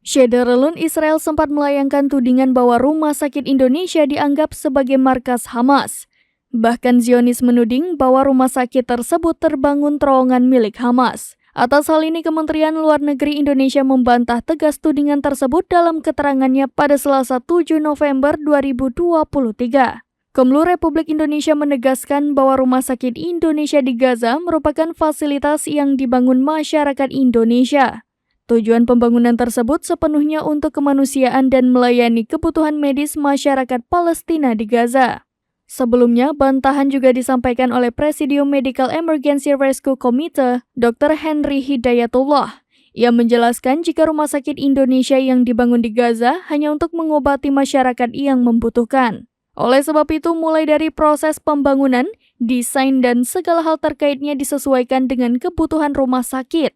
Syederalun Israel sempat melayangkan tudingan bahwa Rumah Sakit Indonesia dianggap sebagai markas Hamas. Bahkan Zionis menuding bahwa rumah sakit tersebut terbangun terowongan milik Hamas. Atas hal ini, Kementerian Luar Negeri Indonesia membantah tegas tudingan tersebut dalam keterangannya pada Selasa 7 November 2023. Kemlu Republik Indonesia menegaskan bahwa Rumah Sakit Indonesia di Gaza merupakan fasilitas yang dibangun masyarakat Indonesia. Tujuan pembangunan tersebut sepenuhnya untuk kemanusiaan dan melayani kebutuhan medis masyarakat Palestina di Gaza. Sebelumnya, bantahan juga disampaikan oleh Presidium Medical Emergency Rescue Committee, Dr. Henry Hidayatullah. Ia menjelaskan jika Rumah Sakit Indonesia yang dibangun di Gaza hanya untuk mengobati masyarakat yang membutuhkan. Oleh sebab itu, mulai dari proses pembangunan, desain, dan segala hal terkaitnya disesuaikan dengan kebutuhan rumah sakit.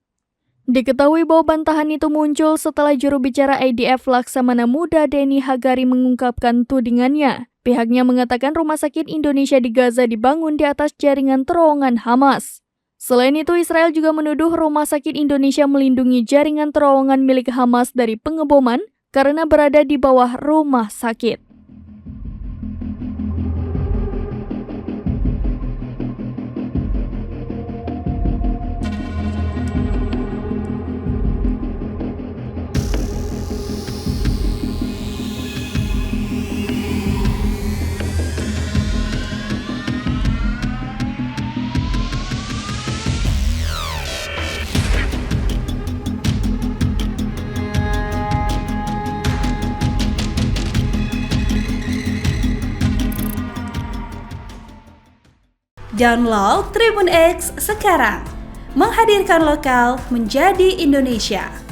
Diketahui bahwa bantahan itu muncul setelah juru bicara IDF Laksamana Muda Denny Hagari mengungkapkan tudingannya. Pihaknya mengatakan Rumah Sakit Indonesia di Gaza dibangun di atas jaringan terowongan Hamas. Selain itu, Israel juga menuduh Rumah Sakit Indonesia melindungi jaringan terowongan milik Hamas dari pengeboman karena berada di bawah rumah sakit. Download Tribun X sekarang, menghadirkan lokal menjadi Indonesia.